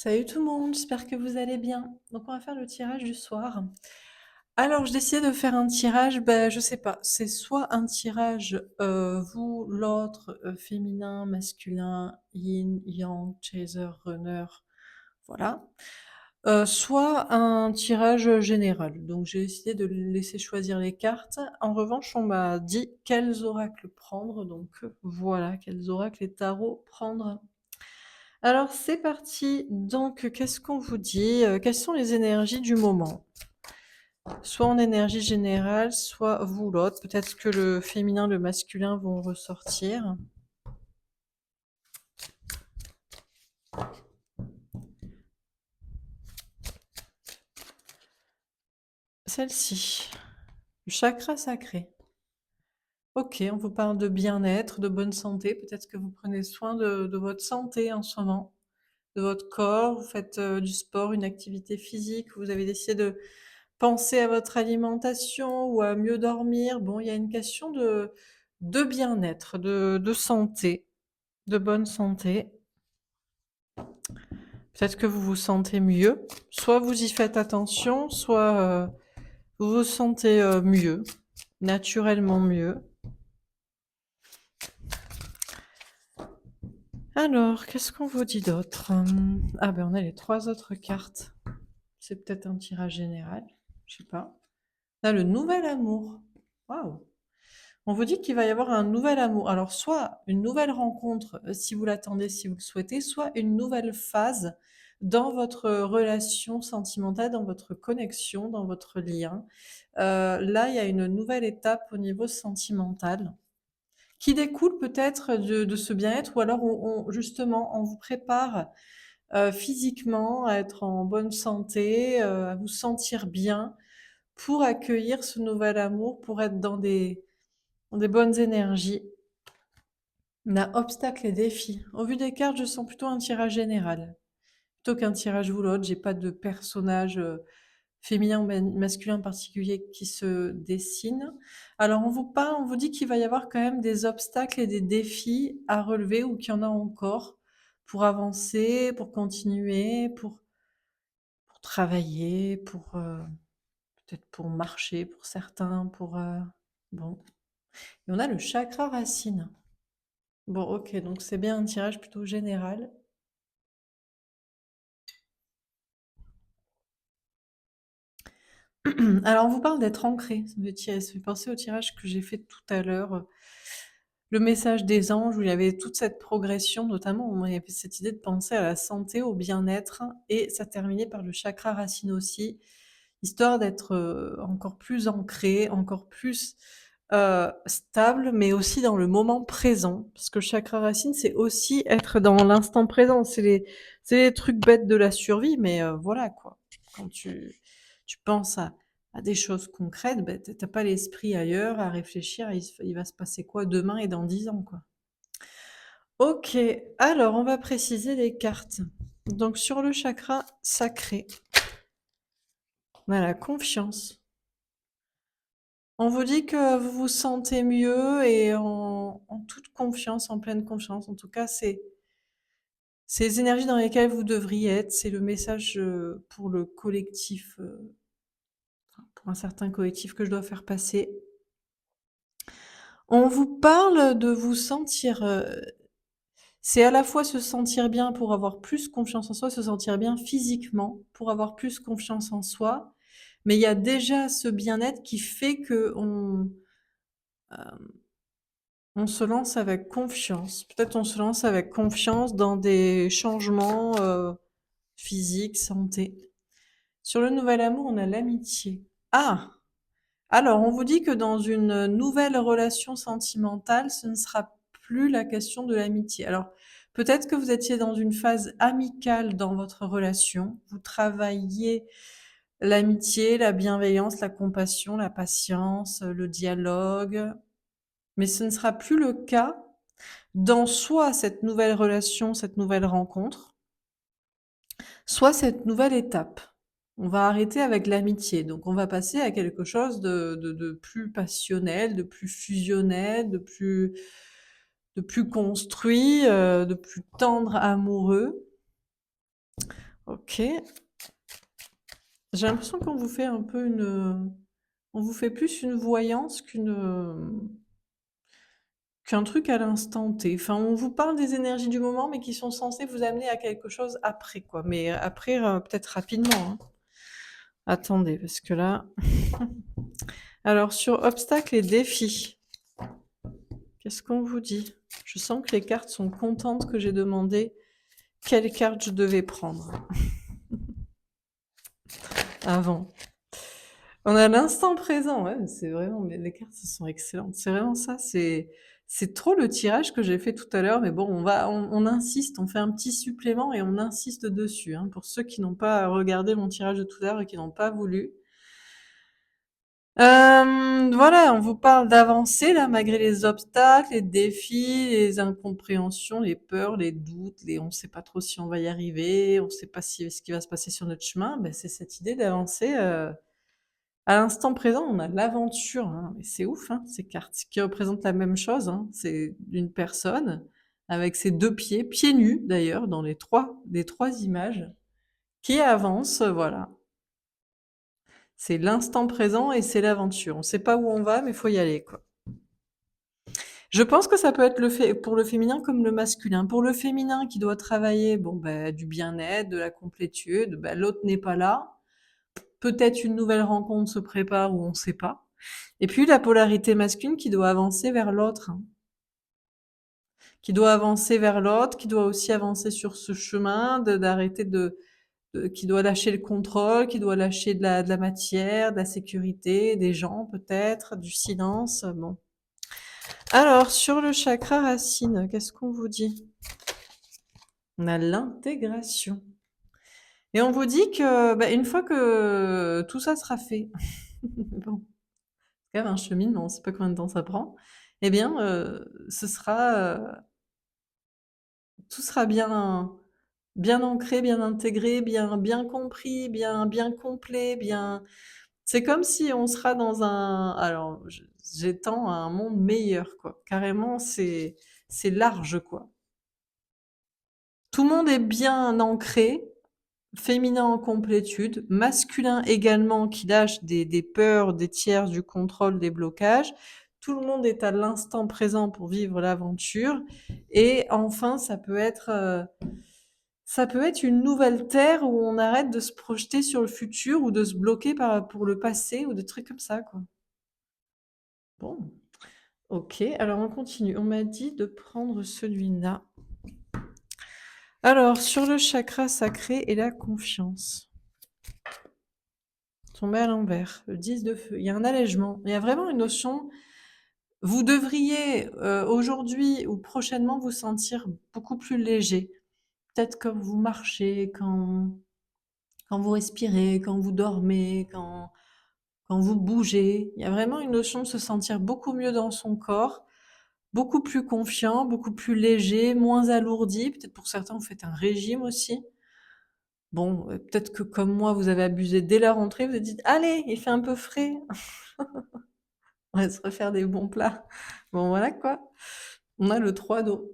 Salut tout le monde, j'espère que vous allez bien. Donc on va faire le tirage du soir. Alors je décidais de faire un tirage, je sais pas, c'est soit un tirage vous, l'autre, féminin, masculin, yin, yang, chaser, runner, voilà. Soit un tirage général. Donc j'ai décidé de laisser choisir les cartes. En revanche, on m'a dit quels oracles prendre, donc voilà, quels oracles et tarots prendre. Alors c'est parti. Donc qu'est-ce qu'on vous dit? Quelles sont les énergies du moment? Soit en énergie générale, soit vous ou l'autre. Peut-être que le féminin, le masculin vont ressortir. Celle-ci, le chakra sacré. OK, on vous parle de bien-être, de bonne santé. Peut-être que vous prenez soin de votre santé en ce moment, de votre corps. Vous faites, du sport, une activité physique. Vous avez décidé de penser à votre alimentation ou à mieux dormir. Bon, il y a une question de bien-être, de santé, de bonne santé. Peut-être que vous vous sentez mieux. Soit vous y faites attention, soit, vous vous sentez, mieux, naturellement mieux. Alors, qu'est-ce qu'on vous dit d'autre? Ah ben, on a les 3 autres cartes. C'est peut-être un tirage général, je sais pas. Là, le nouvel amour. Waouh! On vous dit qu'il va y avoir un nouvel amour. Alors, soit une nouvelle rencontre, si vous l'attendez, si vous le souhaitez, soit une nouvelle phase dans votre relation sentimentale, dans votre connexion, dans votre lien. Là, il y a une nouvelle étape au niveau sentimental qui découle peut-être de ce bien-être ou alors justement, on vous prépare, physiquement à être en bonne santé, à vous sentir bien pour accueillir ce nouvel amour, pour être dans des bonnes énergies. On a obstacles et défis. Au vu des cartes, je sens plutôt un tirage général. Plutôt qu'un tirage ou l'autre, j'ai pas de personnage féminin ou masculin particulier qui se dessine. Alors on vous parle, on vous dit qu'il va y avoir quand même des obstacles et des défis à relever ou qu'il y en a encore pour avancer, pour continuer, pour travailler, pour peut-être pour marcher pour certains, pour bon. Et on a le chakra racine. Bon, OK, donc c'est bien un tirage plutôt général. Alors, on vous parle d'être ancré. Ça me fait penser au tirage que j'ai fait tout à l'heure, le message des anges où il y avait toute cette progression, notamment où il y avait cette idée de penser à la santé, au bien-être et ça terminait par le chakra racine aussi, histoire d'être, encore plus ancré, encore plus, stable, mais aussi dans le moment présent. Parce que le chakra racine, c'est aussi être dans l'instant présent. C'est les trucs bêtes de la survie, mais voilà quoi. Quand tu penses à des choses concrètes, tu pas l'esprit ailleurs à réfléchir, il va se passer quoi demain et dans 10 ans, quoi. OK, alors on va préciser les cartes. Donc sur le chakra sacré, on a la confiance. On vous dit que vous vous sentez mieux et en toute confiance, en pleine confiance. En tout cas, c'est les énergies dans lesquelles vous devriez être. C'est le message, pour le collectif, enfin, pour un certain collectif que je dois faire passer. On vous parle de vous sentir, c'est à la fois se sentir bien pour avoir plus confiance en soi, se sentir bien physiquement pour avoir plus confiance en soi, mais il y a déjà ce bien-être qui fait qu'on, on se lance avec confiance. Peut-être on se lance avec confiance dans des changements, physiques, santé. Sur le nouvel amour, on a l'amitié. Ah! Alors, on vous dit que dans une nouvelle relation sentimentale, ce ne sera plus la question de l'amitié. Alors, peut-être que vous étiez dans une phase amicale dans votre relation. Vous travailliez l'amitié, la bienveillance, la compassion, la patience, le dialogue. Mais ce ne sera plus le cas dans soit cette nouvelle relation, cette nouvelle rencontre, soit cette nouvelle étape. On va arrêter avec l'amitié, donc on va passer à quelque chose de plus passionnel, de plus fusionnel, de plus construit, de plus tendre, amoureux. Ok. J'ai l'impression qu'on vous fait un peu on vous fait plus une voyance qu'un truc à l'instant T. Enfin, on vous parle des énergies du moment, mais qui sont censées vous amener à quelque chose après, quoi. Mais après, peut-être rapidement, hein. Attendez, parce que là... Alors, sur obstacles et défis, qu'est-ce qu'on vous dit? Je sens que les cartes sont contentes que j'ai demandé quelle carte je devais prendre avant. On a l'instant présent, ouais, c'est vraiment, mais les cartes, elles sont excellentes. C'est vraiment ça, c'est trop le tirage que j'ai fait tout à l'heure, mais bon, on insiste, on fait un petit supplément et on insiste dessus, hein, pour ceux qui n'ont pas regardé mon tirage de tout à l'heure et qui n'ont pas voulu. Voilà, on vous parle d'avancer là, malgré les obstacles, les défis, les incompréhensions, les peurs, les doutes, on ne sait pas trop si on va y arriver, on ne sait pas ce qui va se passer sur notre chemin. Ben, c'est cette idée d'avancer. À l'instant présent, on a l'aventure, hein, mais c'est ouf, hein, ces cartes qui représentent la même chose, hein. C'est une personne avec ses 2 pieds, pieds nus d'ailleurs, dans les 3 images, qui avance, voilà. C'est l'instant présent et c'est l'aventure. On sait pas où on va, mais il faut y aller, quoi. Je pense que ça peut être pour le féminin comme le masculin. Pour le féminin qui doit travailler, bon, ben, du bien-être, de la complétude, ben, l'autre n'est pas là. Peut-être une nouvelle rencontre se prépare ou on sait pas. Et puis la polarité masculine qui doit avancer vers l'autre, hein. Qui doit avancer vers l'autre, qui doit aussi avancer sur ce chemin, d'arrêter qui doit lâcher le contrôle, qui doit lâcher de la matière, de la sécurité, des gens peut-être, du silence. Bon. Alors, sur le chakra racine, qu'est-ce qu'on vous dit? On a l'intégration. Et on vous dit que, bah, une fois que tout ça sera fait, bon, c'est quand même un cheminement, on ne sait pas combien de temps ça prend, eh bien, tout sera bien ancré, bien intégré, bien compris, bien complet, bien. C'est comme si on sera dans alors, j'étends à un monde meilleur, quoi. Carrément, c'est large, quoi. Tout le monde est bien ancré, féminin en complétude, masculin également qui lâche des peurs, des tiers, du contrôle, des blocages. Tout le monde est à l'instant présent pour vivre l'aventure. Et enfin, ça peut être une nouvelle terre où on arrête de se projeter sur le futur ou de se bloquer pour le passé ou des trucs comme ça, quoi. Bon, ok. Alors on continue. On m'a dit de prendre celui-là. Alors, sur le chakra sacré et la confiance. Tombé à l'envers. Le 10 de feu. Il y a un allègement. Il y a vraiment une notion. Vous devriez aujourd'hui ou prochainement vous sentir beaucoup plus léger. Peut-être quand vous marchez, quand vous respirez, quand vous dormez, quand vous bougez. Il y a vraiment une notion de se sentir beaucoup mieux dans son corps, beaucoup plus confiant, beaucoup plus léger, moins alourdi. Peut-être pour certains, vous faites un régime aussi. Bon, peut-être que comme moi, vous avez abusé dès la rentrée, vous vous êtes dit: «Allez, il fait un peu frais, on va se refaire des bons plats». Bon, voilà quoi. On a le 3 d'eau.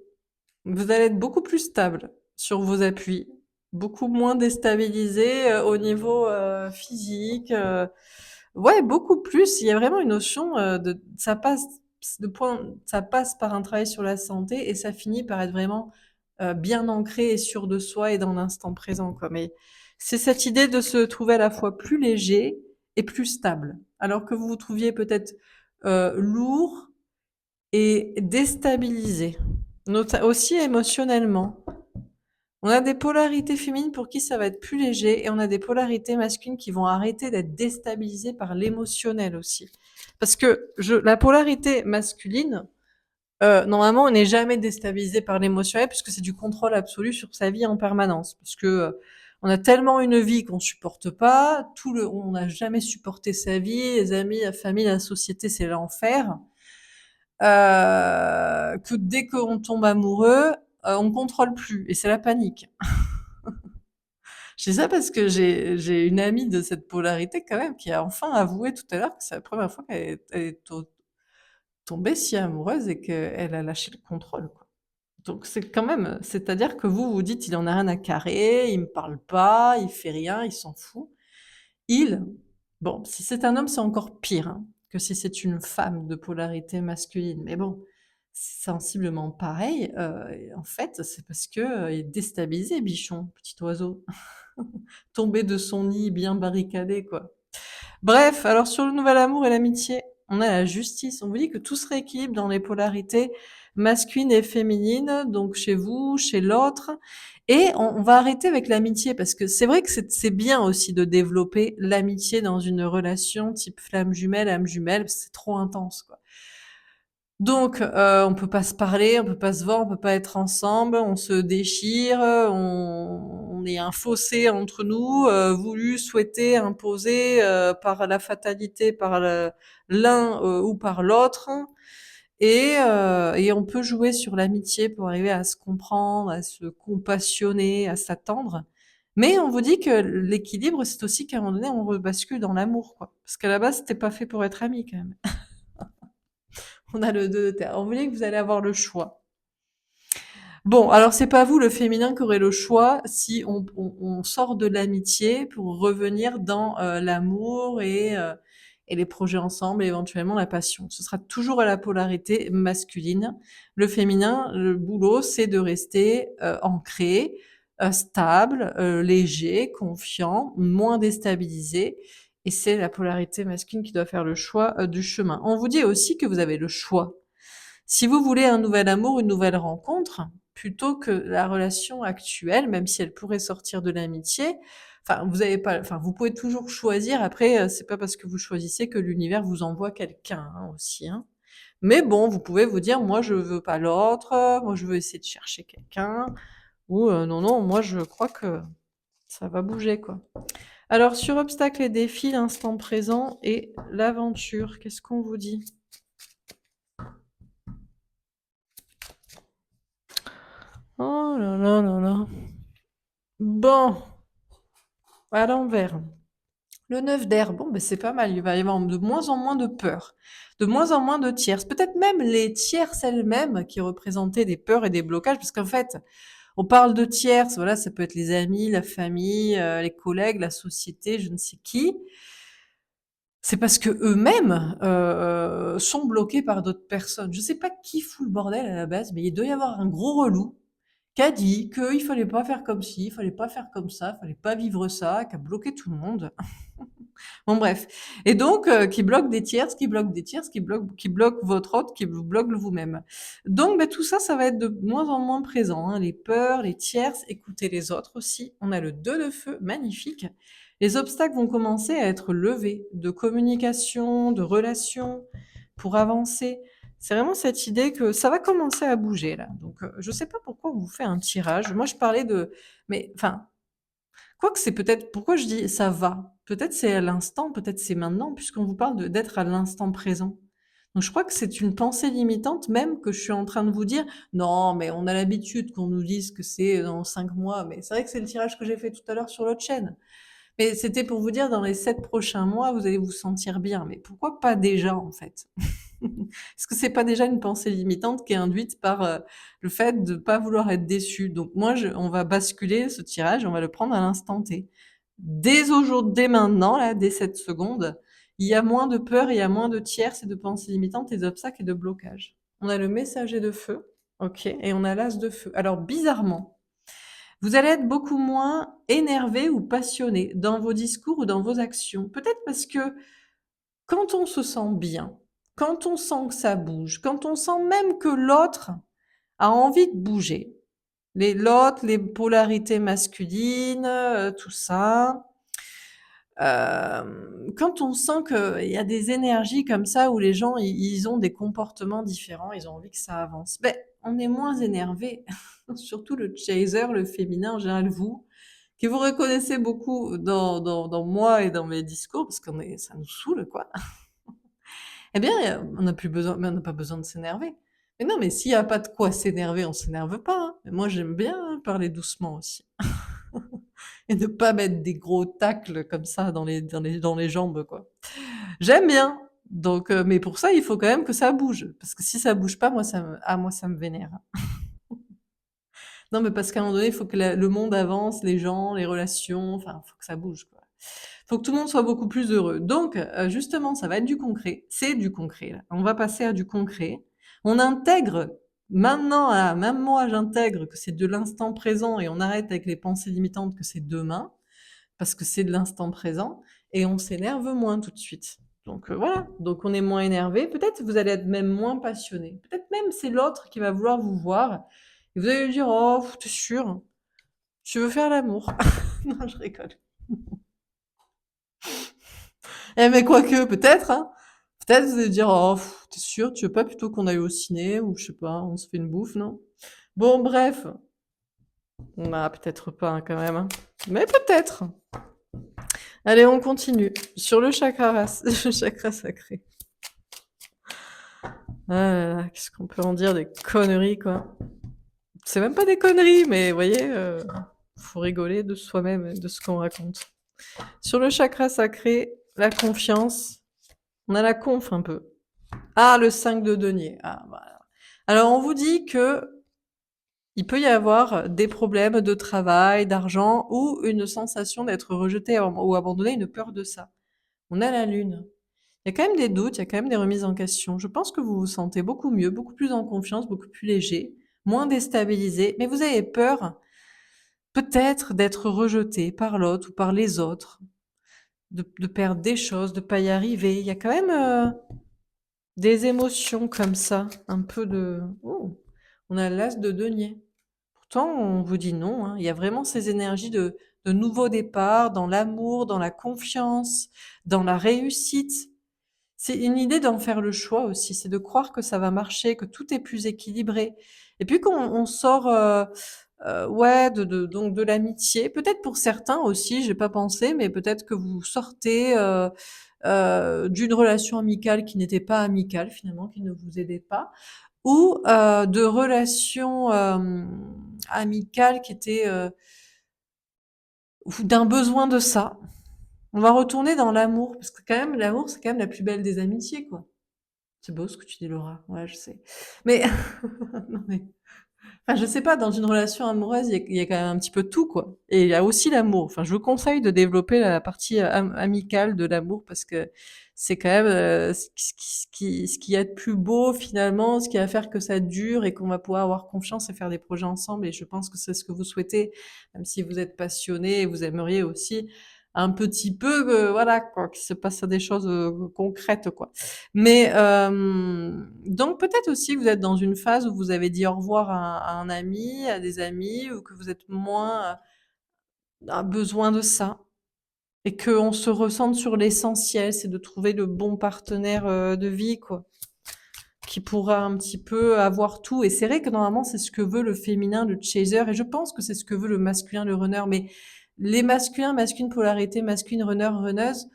Vous allez être beaucoup plus stable sur vos appuis, beaucoup moins déstabilisé, au niveau, physique, ouais, beaucoup plus. Il y a vraiment une notion, ça passe par un travail sur la santé et ça finit par être vraiment, bien ancré et sûr de soi et dans l'instant présent, quoi. Mais c'est cette idée de se trouver à la fois plus léger et plus stable. Alors que vous vous trouviez peut-être, lourd et déstabilisé, aussi émotionnellement. On a des polarités féminines pour qui ça va être plus léger et on a des polarités masculines qui vont arrêter d'être déstabilisées par l'émotionnel aussi. Parce que la polarité masculine, normalement, on n'est jamais déstabilisé par l'émotionnel puisque c'est du contrôle absolu sur sa vie en permanence. Parce que on a tellement une vie qu'on supporte pas, on n'a jamais supporté sa vie, les amis, la famille, la société, c'est l'enfer. Que dès qu'on tombe amoureux, on contrôle plus et c'est la panique. Je dis ça parce que j'ai une amie de cette polarité quand même qui a enfin avoué tout à l'heure que c'est la première fois qu'elle est tombée si amoureuse et qu'elle a lâché le contrôle, quoi. Donc c'est quand même, c'est-à-dire que vous vous dites: «Il en a rien à carrer, il me parle pas, il fait rien, il s'en fout». Il, bon, si c'est un homme, c'est encore pire, hein, que si c'est une femme de polarité masculine. Mais bon, c'est sensiblement pareil. En fait, c'est parce que, il est déstabilisé, bichon, petit oiseau. Tombé de son nid bien barricadé, quoi. Bref, alors sur le nouvel amour et l'amitié, on a la justice. On vous dit que tout se rééquilibre dans les polarités masculines et féminines, donc chez vous, chez l'autre. Et on va arrêter avec l'amitié parce que c'est vrai que c'est bien aussi de développer l'amitié dans une relation type flamme jumelle, âme jumelle, parce que c'est trop intense, quoi. Donc, on peut pas se parler, on peut pas se voir, on peut pas être ensemble, on se déchire, on est un fossé entre nous, voulu, souhaité, imposé, par la fatalité, par l'un, ou par l'autre. Et on peut jouer sur l'amitié pour arriver à se comprendre, à se compassionner, à s'attendre. Mais on vous dit que l'équilibre, c'est aussi qu'à un moment donné, on rebascule dans l'amour, quoi. Parce qu'à la base, c'était pas fait pour être amis, quand même. On a le 2 de terre. On vous dit que vous allez avoir le choix. Bon, alors c'est pas vous, le féminin, qui aurez le choix si on sort de l'amitié pour revenir dans l'amour et les projets ensemble et éventuellement la passion. Ce sera toujours à la polarité masculine. Le féminin, le boulot, c'est de rester ancré, stable, léger, confiant, moins déstabilisé. Et c'est la polarité masculine qui doit faire le choix du chemin. On vous dit aussi que vous avez le choix. Si vous voulez un nouvel amour, une nouvelle rencontre, plutôt que la relation actuelle, même si elle pourrait sortir de l'amitié, enfin, vous avez pas, enfin, vous pouvez toujours choisir. Après, c'est pas parce que vous choisissez que l'univers vous envoie quelqu'un, hein, aussi, hein. Mais bon, vous pouvez vous dire, moi, je veux pas l'autre, moi, je veux essayer de chercher quelqu'un, ou non, non, moi, je crois que ça va bouger, quoi. Alors, sur obstacles et défis, l'instant présent et l'aventure, qu'est-ce qu'on vous dit? Oh là là là là. Bon, à l'envers. Le 9 d'air, bon, ben c'est pas mal. Il va y avoir de moins en moins de peur, de moins en moins de tierces. Peut-être même les tierces elles-mêmes qui représentaient des peurs et des blocages, parce qu'en fait, on parle de tierces, voilà, ça peut être les amis, la famille, les collègues, la société, je ne sais qui. C'est parce que eux-mêmes sont bloqués par d'autres personnes. Je sais pas qui fout le bordel à la base, mais il doit y avoir un gros relou qui a dit qu'il fallait pas faire comme ci, il fallait pas faire comme ça, il fallait pas vivre ça, qui a bloqué tout le monde. Bon bref. Et donc, qui bloque des tierces, qui bloque des tierces, qui bloque votre autre, qui vous bloque vous-même. Donc, bah, tout ça, ça va être de moins en moins présent, hein. Les peurs, les tierces, écouter les autres aussi. On a le 2 de feu, magnifique. Les obstacles vont commencer à être levés, de communication, de relations, pour avancer. C'est vraiment cette idée que ça va commencer à bouger là. Donc, je sais pas pourquoi on vous fait un tirage. Moi, je parlais de, mais enfin, quoique c'est peut-être, pourquoi je dis ça va? Peut-être c'est à l'instant, peut-être c'est maintenant, puisqu'on vous parle d'être à l'instant présent. Donc je crois que c'est une pensée limitante, même que je suis en train de vous dire, non, mais on a l'habitude qu'on nous dise que c'est dans 5 mois, mais c'est vrai que c'est le tirage que j'ai fait tout à l'heure sur l'autre chaîne. Mais c'était pour vous dire, dans les 7 prochains mois, vous allez vous sentir bien. Mais pourquoi pas déjà, en fait? Est-ce que c'est pas déjà une pensée limitante qui est induite par le fait de pas vouloir être déçu? Donc moi, on va basculer ce tirage, on va le prendre à l'instant T. Dès aujourd'hui, dès maintenant, là, dès cette seconde, il y a moins de peur, il y a moins de tierces et de pensées limitantes et d'obstacles et de blocages. On a le messager de feu, ok, et on a l'as de feu. Alors bizarrement, vous allez être beaucoup moins énervé ou passionné dans vos discours ou dans vos actions. Peut-être parce que quand on se sent bien, quand on sent que ça bouge, quand on sent même que l'autre a envie de bouger, l'autre, les polarités masculines, tout ça, quand on sent qu'il y a des énergies comme ça où les gens, ils ont des comportements différents, ils ont envie que ça avance, ben, on est moins énervé. Surtout le chaser, le féminin en général, vous, qui vous reconnaissez beaucoup dans moi et dans mes discours, parce qu'on est, ça nous saoule, quoi. Eh bien, on n'a plus besoin, mais on n'a pas besoin de s'énerver. Mais non, mais s'il n'y a pas de quoi s'énerver, on s'énerve pas, hein. Mais moi, j'aime bien, hein, parler doucement aussi. Et ne pas mettre des gros tacles comme ça dans les jambes, quoi. J'aime bien. Donc, mais pour ça, il faut quand même que ça bouge. Parce que si ça bouge pas, moi, ça me vénère. Non, mais parce qu'à un moment donné, il faut que le monde avance, les gens, les relations, enfin, il faut que ça bouge, quoi. Faut que tout le monde soit beaucoup plus heureux. Donc, justement, ça va être du concret. C'est du concret, là. On va passer à du concret. On intègre maintenant, même moi, j'intègre que c'est de l'instant présent et on arrête avec les pensées limitantes que c'est demain, parce que c'est de l'instant présent, et on s'énerve moins tout de suite. Donc voilà, donc on est moins énervé. Peut-être vous allez être même moins passionné. Peut-être même c'est l'autre qui va vouloir vous voir et vous allez lui dire oh t'es sûr, tu veux faire l'amour. Non, je rigole. Eh mais quoique peut-être, hein. Peut-être vous allez dire oh t'es sûr, tu veux pas plutôt qu'on aille au ciné ou je sais pas, on se fait une bouffe, non? Bon bref, bah peut-être pas hein, quand même, hein. Mais peut-être. Allez, on continue sur le chakra, le chakra sacré. Ah là là, qu'est-ce qu'on peut en dire des conneries, quoi. C'est même pas des conneries, mais vous voyez, faut rigoler de soi-même et de ce qu'on raconte. Sur le chakra sacré, la confiance, on a la conf un peu. Ah, le 5 de denier. Ah, voilà. Alors, on vous dit que il peut y avoir des problèmes de travail, d'argent ou une sensation d'être rejeté ou abandonné, une peur de ça. On a la lune. Il y a quand même des doutes, il y a quand même des remises en question. Je pense que vous vous sentez beaucoup mieux, beaucoup plus en confiance, beaucoup plus léger, moins déstabilisé, mais vous avez peur peut-être d'être rejeté par l'autre ou par les autres, de perdre des choses, de pas y arriver. Il y a quand même des émotions comme ça, un peu de... Oh, on a l'as de denier. Pourtant, on vous dit non, hein. Il y a vraiment ces énergies de nouveau départ, dans l'amour, dans la confiance, dans la réussite. C'est une idée d'en faire le choix aussi, c'est de croire que ça va marcher, que tout est plus équilibré. Et puis qu'on on sort, ouais, donc de l'amitié. Peut-être pour certains aussi, j'ai pas pensé, mais peut-être que vous sortez d'une relation amicale qui n'était pas amicale finalement, qui ne vous aidait pas, ou de relations amicales qui étaient ou d'un besoin de ça. On va retourner dans l'amour, parce que quand même l'amour c'est quand même la plus belle des amitiés, quoi. C'est beau ce que tu dis, Laura. Ouais, je sais. Mais, non, mais, enfin, je sais pas, dans une relation amoureuse, il y a quand même un petit peu tout, quoi. Et il y a aussi l'amour. Enfin, je vous conseille de développer la partie amicale de l'amour parce que c'est quand même ce qui y a de plus beau finalement, ce qui va faire que ça dure et qu'on va pouvoir avoir confiance et faire des projets ensemble. Et je pense que c'est ce que vous souhaitez, même si vous êtes passionné et vous aimeriez aussi un petit peu, voilà, quoi, qu'il se passe des choses concrètes, quoi. Mais donc peut-être aussi que vous êtes dans une phase où vous avez dit au revoir à un ami, à des amis, ou que vous êtes moins à besoin de ça et qu'on se recentre sur l'essentiel, c'est de trouver le bon partenaire de vie, quoi, qui pourra un petit peu avoir tout. Et c'est vrai que normalement c'est ce que veut le féminin, le chaser, et je pense que c'est ce que veut le masculin, le runner. Mais les masculins, masculines polarité, masculine runner, runneuse,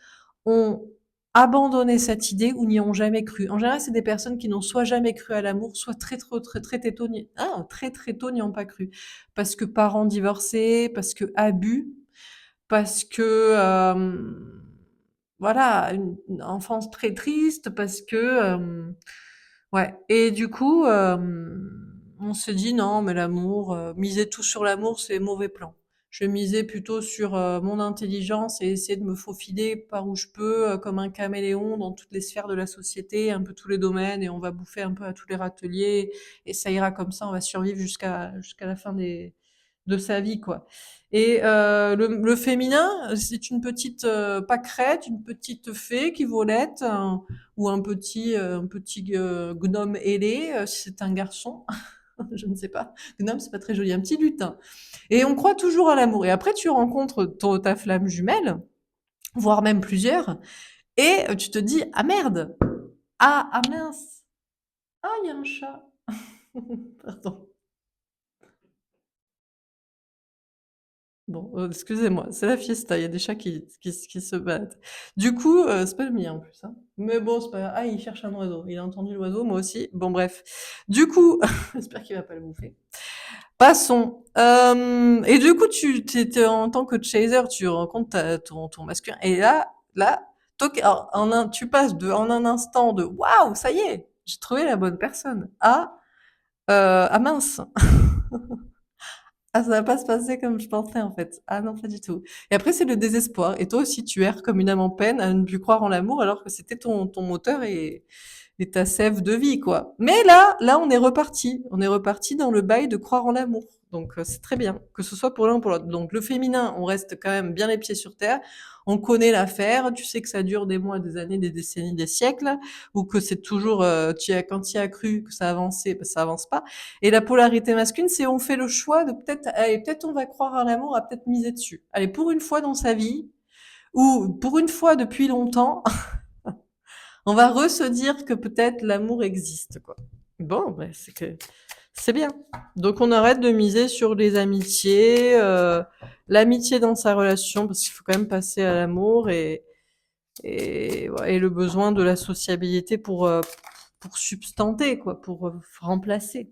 ont abandonné cette idée ou n'y ont jamais cru. En général, c'est des personnes qui n'ont soit jamais cru à l'amour, soit très très tôt n'y ont pas cru. Parce que parents divorcés, parce que abus, parce que voilà, une enfance très triste, parce que ouais. Et du coup, on se dit non, mais l'amour, miser tout sur l'amour, c'est mauvais plan. Je vais miser plutôt sur mon intelligence et essayer de me faufiler par où je peux, comme un caméléon dans toutes les sphères de la société, un peu tous les domaines, et on va bouffer un peu à tous les râteliers, et ça ira comme ça, on va survivre jusqu'à la fin de sa vie, quoi. Et le féminin, c'est une petite pâquerette, une petite fée qui volette, ou un petit gnome ailé, si c'est un garçon. Je ne sais pas. Gnome, c'est pas très joli. Un petit lutin. Et on croit toujours à l'amour. Et après, tu rencontres ta flamme jumelle, voire même plusieurs, et tu te dis, ah merde! Ah mince! Ah, il y a un chat. Pardon. Bon, excusez-moi, c'est la fiesta, il y a des chats qui se battent. Du coup, c'est pas le mien en plus, hein. Mais bon, c'est pas grave. Ah, il cherche un oiseau. Il a entendu l'oiseau, moi aussi. Bon, bref. Du coup, j'espère qu'il va pas le bouffer. Passons. Et du coup, en tant que chaser, tu rencontres ton masculin. Et là, alors, tu passes en un instant de waouh, ça y est, j'ai trouvé la bonne personne. Ah mince. Ah, ça va pas se passer comme je pensais, en fait. Ah non, pas du tout. Et après, c'est le désespoir. Et toi aussi, tu erres comme une âme en peine à ne plus croire en l'amour alors que c'était ton moteur et ta sève de vie, quoi. Mais là, on est reparti. On est reparti dans le bail de croire en l'amour. Donc, c'est très bien. Que ce soit pour l'un ou pour l'autre. Donc, le féminin, on reste quand même bien les pieds sur terre. On connaît l'affaire. Tu sais que ça dure des mois, des années, des décennies, des siècles. Ou que c'est toujours, quand tu y as cru que ça avançait, ben, ça avance pas. Et la polarité masculine, c'est on fait le choix de peut-être, allez, peut-être on va croire en l'amour, à peut-être miser dessus. Allez, pour une fois dans sa vie, ou pour une fois depuis longtemps, on va se dire que peut-être l'amour existe, quoi. Bon, ben, c'est bien. Donc on arrête de miser sur les amitiés, l'amitié dans sa relation, parce qu'il faut quand même passer à l'amour et le besoin de la sociabilité pour substanter, quoi, pour remplacer.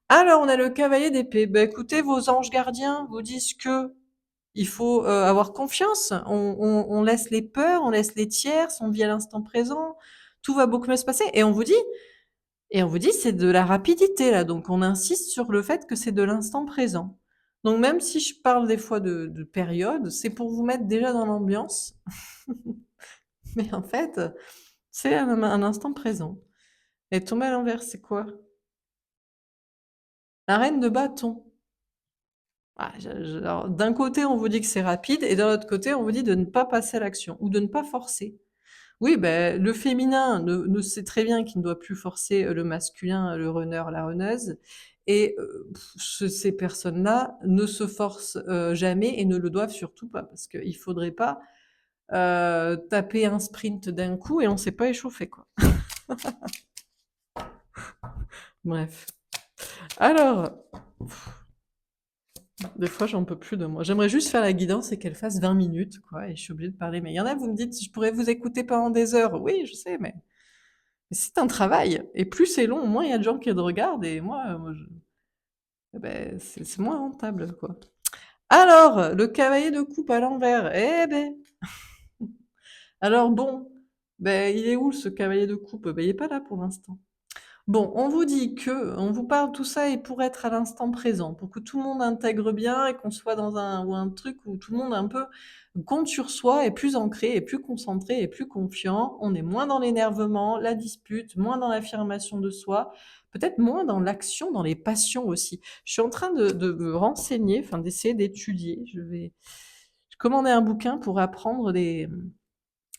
Alors, on a le cavalier d'épée. Ben, écoutez, vos anges gardiens vous disent que il faut avoir confiance. On laisse les peurs, on laisse les tierces, on vit à l'instant présent. Tout va beaucoup mieux se passer. Et on vous dit, c'est de la rapidité là. Donc, on insiste sur le fait que c'est de l'instant présent. Donc, même si je parle des fois de période, c'est pour vous mettre déjà dans l'ambiance. Mais en fait, c'est un instant présent. Et tomber à l'envers, c'est quoi? La reine de bâton. Ah, alors, d'un côté, on vous dit que c'est rapide, et d'un autre côté, on vous dit de ne pas passer à l'action ou de ne pas forcer. Oui, ben, le féminin ne sait très bien qu'il ne doit plus forcer le masculin, le runner, la runneuse. Et ces personnes-là ne se forcent jamais et ne le doivent surtout pas, parce qu'il faudrait pas taper un sprint d'un coup et on ne s'est pas échauffé, quoi. Bref. Alors, des fois, j'en peux plus de moi. J'aimerais juste faire la guidance et qu'elle fasse 20 minutes, quoi, et je suis obligée de parler. Mais il y en a, vous me dites, je pourrais vous écouter pendant des heures. Oui, je sais, mais c'est un travail. Et plus c'est long, moins il y a de gens qui le regardent, et eh ben, c'est moins rentable, quoi. Alors, le cavalier de coupe à l'envers. Eh ben, alors bon, ben, il est où ce cavalier de coupe? Ben, il est pas là pour l'instant. Bon, on vous dit que, on vous parle tout ça et pour être à l'instant présent, pour que tout le monde intègre bien et qu'on soit dans un truc où tout le monde un peu compte sur soi, est plus ancré, est plus concentré, est plus confiant. On est moins dans l'énervement, la dispute, moins dans l'affirmation de soi, peut-être moins dans l'action, dans les passions aussi. Je suis en train de me renseigner, enfin d'essayer d'étudier. Je commandais un bouquin pour apprendre les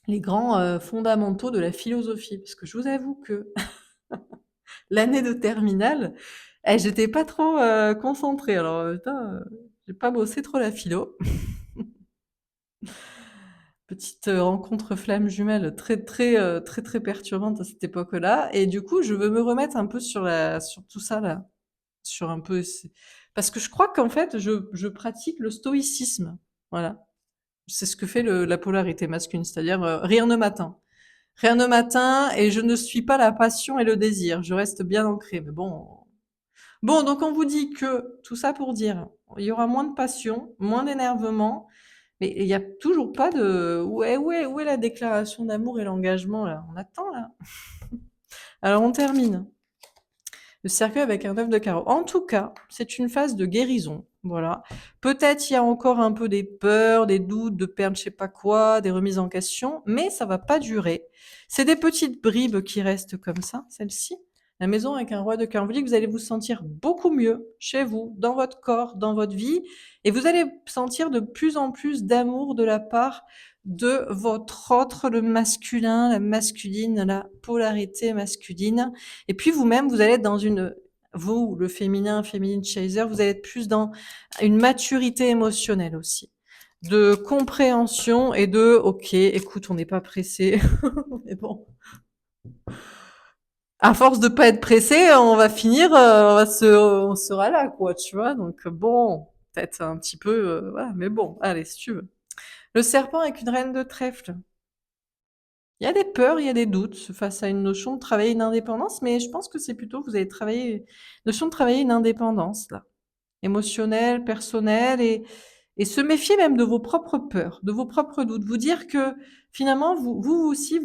grands fondamentaux de la philosophie, parce que je vous avoue que l'année de terminale, j'étais pas trop concentrée. Alors, putain, j'ai pas bossé trop la philo. Petite rencontre flamme jumelle très, très, très, très perturbante à cette époque-là. Et du coup, je veux me remettre un peu sur tout ça là, sur un peu, parce que je crois qu'en fait, je pratique le stoïcisme. Voilà. C'est ce que fait la polarité masculine, c'est-à-dire rien ne m'atteint. Rien ne m'atteint et je ne suis pas la passion et le désir. Je reste bien ancrée. Mais bon, bon, donc on vous dit que, tout ça pour dire, il y aura moins de passion, moins d'énervement, mais il n'y a toujours pas de... Où est la déclaration d'amour et l'engagement, là? On attend, là. Alors on termine. Le cercueil avec un œuf de carreau. En tout cas, c'est une phase de guérison. Voilà. Peut-être il y a encore un peu des peurs, des doutes, de perdre je sais pas quoi, des remises en question, mais ça va pas durer. C'est des petites bribes qui restent comme ça, celle-ci. La maison avec un roi de cœur. On vous dit que vous allez vous sentir beaucoup mieux chez vous, dans votre corps, dans votre vie, et vous allez sentir de plus en plus d'amour de la part de votre autre, le masculin, la masculine, la polarité masculine. Et puis vous-même, vous allez être dans vous, le féminin, féminine chaser, vous allez être plus dans une maturité émotionnelle aussi, de compréhension et de, ok, écoute, on n'est pas pressé, mais bon, à force de pas être pressé, on va finir, on sera là, quoi, tu vois. Donc bon, peut-être un petit peu, voilà, mais bon, allez, si tu veux. Le serpent avec une reine de trèfle. Il y a des peurs, il y a des doutes face à une notion de travailler une indépendance, mais je pense que c'est plutôt vous avez travaillé notion de travailler une indépendance là, émotionnelle, personnelle et se méfier même de vos propres peurs, de vos propres doutes. Vous dire que finalement vous aussi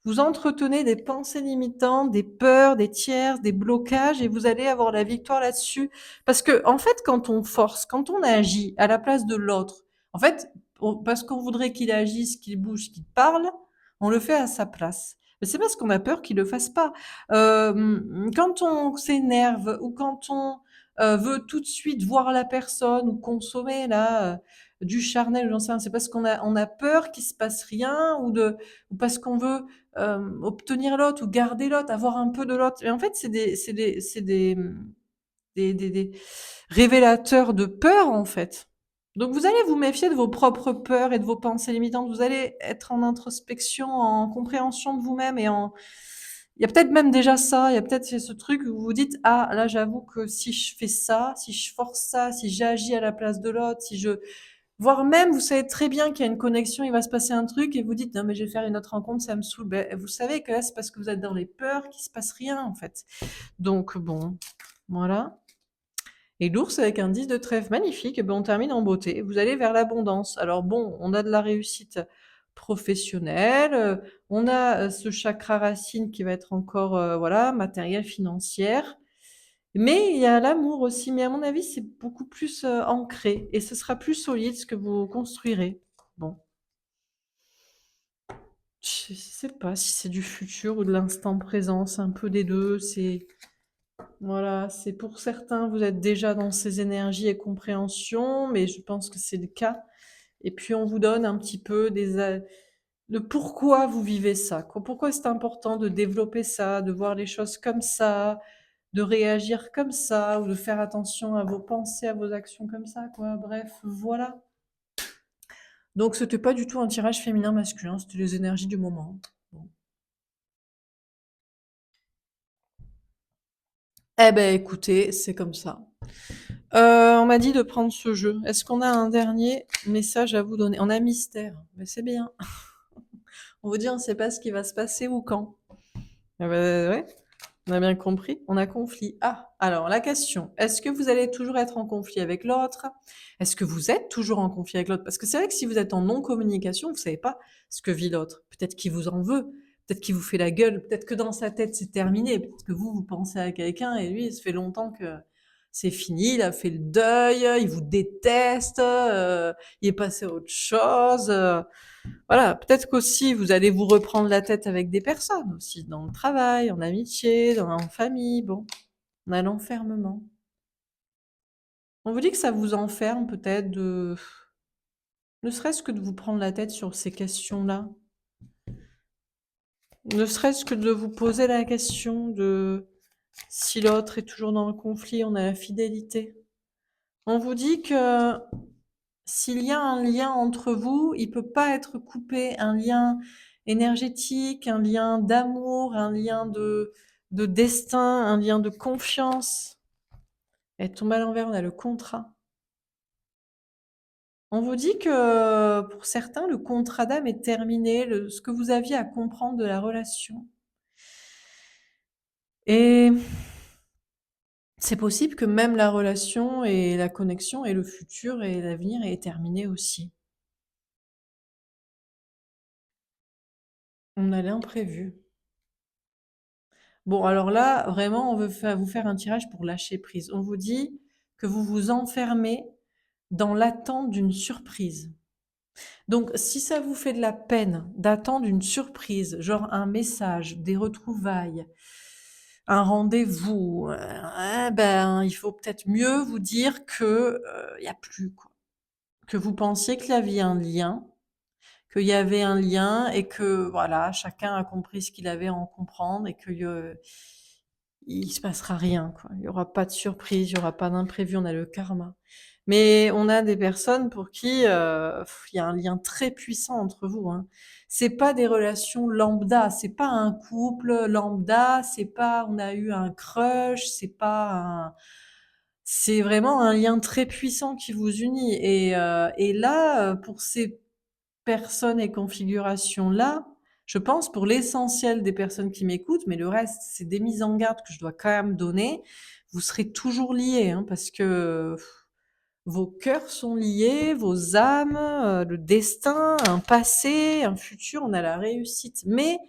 Vous entretenez des pensées limitantes, des peurs, des tierces, des blocages et vous allez avoir la victoire là-dessus. Parce que, en fait, quand on force, quand on agit à la place de l'autre, en fait, parce qu'on voudrait qu'il agisse, qu'il bouge, qu'il parle, on le fait à sa place. Mais c'est parce qu'on a peur qu'il le fasse pas. Quand on s'énerve ou quand on veut tout de suite voir la personne ou consommer là du charnel, j'en sais rien, c'est parce qu'on a peur qu'il se passe rien ou parce qu'on veut obtenir l'autre ou garder l'autre, avoir un peu de l'autre. Et en fait, c'est des révélateurs de peur, en fait. Donc, vous allez vous méfier de vos propres peurs et de vos pensées limitantes. Vous allez être en introspection, en compréhension de vous-même et en... Il y a peut-être même déjà ça, il y a peut-être ce truc où vous vous dites, ah, là, j'avoue que si je fais ça, si je force ça, si j'agis à la place de l'autre, si je voire même, vous savez très bien qu'il y a une connexion, il va se passer un truc et vous dites: «Non mais je vais faire une autre rencontre, ça me saoule». Beh, vous savez que là, c'est parce que vous êtes dans les peurs qu'il se passe rien, en fait. Donc bon, voilà. Et l'ours avec un 10 de trèfle magnifique, et ben on termine en beauté. Vous allez vers l'abondance. Alors bon, on a de la réussite professionnelle, on a, ce chakra racine qui va être encore, voilà, matériel, financière. Mais il y a l'amour aussi, mais à mon avis, c'est beaucoup plus, ancré et ce sera plus solide ce que vous construirez. Bon, je sais pas si c'est du futur ou de l'instant présent, c'est un peu des 2. C'est voilà, c'est pour certains, vous êtes déjà dans ces énergies et compréhensions, mais je pense que c'est le cas et puis on vous donne un petit peu le pourquoi vous vivez ça, quoi. Pourquoi c'est important de développer ça, de voir les choses comme ça, de réagir comme ça ou de faire attention à vos pensées, à vos actions comme ça, quoi. Bref, voilà. Donc c'était pas du tout un tirage féminin-masculin, c'était les énergies du moment. Bon. Eh ben écoutez, c'est comme ça. On m'a dit de prendre ce jeu. Est-ce qu'on a un dernier message à vous donner? On a mystère, mais c'est bien. On vous dit on sait pas ce qui va se passer ou quand. Ah bah, ouais. On a bien compris, on a conflit. Ah, alors la question, est-ce que vous allez toujours être en conflit avec l'autre? Est-ce que vous êtes toujours en conflit avec l'autre? Parce que c'est vrai que si vous êtes en non-communication, vous savez pas ce que vit l'autre. Peut-être qu'il vous en veut, peut-être qu'il vous fait la gueule, peut-être que dans sa tête c'est terminé, peut-être que vous pensez à quelqu'un et lui, ça fait longtemps que c'est fini, il a fait le deuil, il vous déteste, il est passé à autre chose. Voilà, peut-être qu'aussi vous allez vous reprendre la tête avec des personnes aussi, dans le travail, en amitié, en famille, bon, on a l'enfermement. On vous dit que ça vous enferme peut-être de ne serait-ce que de vous prendre la tête sur ces questions-là. Ne serait-ce que de vous poser la question de si l'autre est toujours dans le conflit, on a la fidélité. On vous dit que s'il y a un lien entre vous, il peut pas être coupé, un lien énergétique, un lien d'amour, un lien de destin, un lien de confiance. Elle tombe à l'envers, on a le contrat. On vous dit que pour certains, le contrat d'âme est terminé, ce que vous aviez à comprendre de la relation. Et c'est possible que même la relation et la connexion et le futur et l'avenir aient terminé aussi. On a l'imprévu. Bon, alors là, vraiment, on veut vous faire un tirage pour lâcher prise. On vous dit que vous vous enfermez dans l'attente d'une surprise. Donc, si ça vous fait de la peine d'attendre une surprise, genre un message, des retrouvailles, un rendez-vous, ben, il faut peut-être mieux vous dire que il y a plus, quoi. Que vous pensiez qu'il y avait un lien, qu'il y avait un lien et que voilà, chacun a compris ce qu'il avait à en comprendre et que il se passera rien, quoi. Il y aura pas de surprise, il y aura pas d'imprévu, on a le karma. Mais on a des personnes pour qui, il y a un lien très puissant entre vous, hein. C'est pas des relations lambda, c'est pas un couple lambda, c'est pas on a eu un crush, c'est vraiment un lien très puissant qui vous unit et là, pour ces personnes et configurations-là, je pense pour l'essentiel des personnes qui m'écoutent, mais le reste, c'est des mises en garde que je dois quand même donner. Vous serez toujours liés, hein, parce que vos cœurs sont liés, vos âmes, le destin, un passé, un futur, on a la réussite. Mais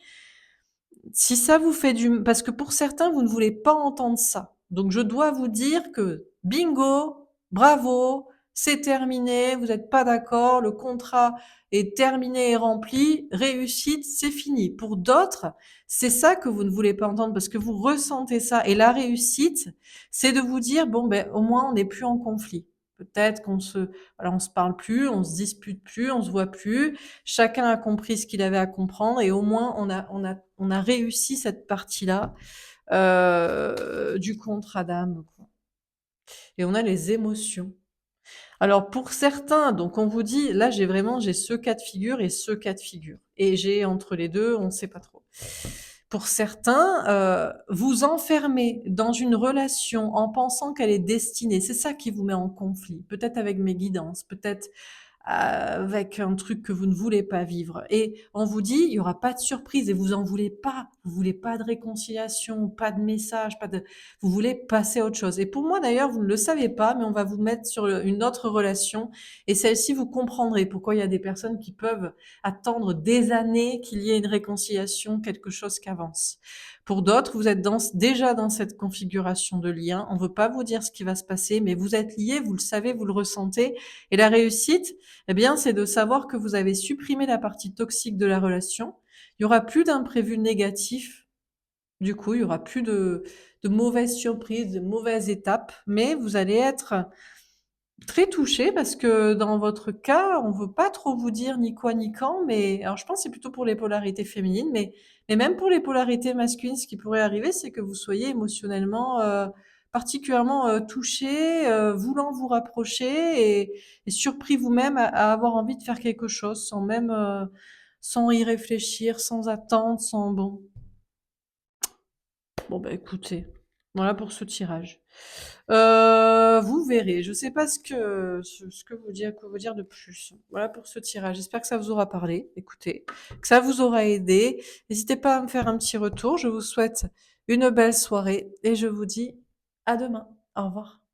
Si ça vous fait du parce que pour certains, vous ne voulez pas entendre ça. Donc je dois vous dire que bingo, bravo, c'est terminé, vous êtes pas d'accord, le contrat est terminé et rempli, réussite, c'est fini. Pour d'autres, c'est ça que vous ne voulez pas entendre parce que vous ressentez ça et la réussite, c'est de vous dire: «Bon, ben, au moins on n'est plus en conflit». Peut-être qu'on se voilà, on se parle plus, on se dispute plus, on se voit plus, chacun a compris ce qu'il avait à comprendre et au moins on a réussi cette partie-là du contrat d'âme. Et on a les émotions. Alors pour certains, donc on vous dit, là j'ai ce cas de figure et ce cas de figure. Et j'ai entre les deux, on ne sait pas trop. Pour certains, vous enfermez dans une relation en pensant qu'elle est destinée. C'est ça qui vous met en conflit. Peut-être avec mes guidances, peut-être avec un truc que vous ne voulez pas vivre. Et on vous dit, il y aura pas de surprise et vous en voulez pas. Vous voulez pas de réconciliation, pas de message, pas de, vous voulez passer à autre chose. Et pour moi, d'ailleurs, vous ne le savez pas, mais on va vous mettre sur une autre relation. Et celle-ci, vous comprendrez pourquoi il y a des personnes qui peuvent attendre des années qu'il y ait une réconciliation, quelque chose qui avance. Pour d'autres, vous êtes déjà dans cette configuration de lien. On ne veut pas vous dire ce qui va se passer, mais vous êtes liés, vous le savez, vous le ressentez. Et la réussite, eh bien, c'est de savoir que vous avez supprimé la partie toxique de la relation. Il y aura plus d'imprévus négatifs. Du coup, il y aura plus de mauvaises surprises, de mauvaises étapes, mais vous allez être très touché parce que dans votre cas, on veut pas trop vous dire ni quoi ni quand, mais alors je pense que c'est plutôt pour les polarités féminines, mais même pour les polarités masculines, ce qui pourrait arriver, c'est que vous soyez émotionnellement particulièrement touché, voulant vous rapprocher et surpris vous-même à avoir envie de faire quelque chose sans même sans y réfléchir, sans attendre, sans bon. Bon bah écoutez, voilà pour ce tirage. Vous verrez. Je sais pas ce que vous dire de plus. Voilà pour ce tirage. J'espère que ça vous aura parlé. Écoutez, que ça vous aura aidé. N'hésitez pas à me faire un petit retour. Je vous souhaite une belle soirée et je vous dis à demain. Au revoir.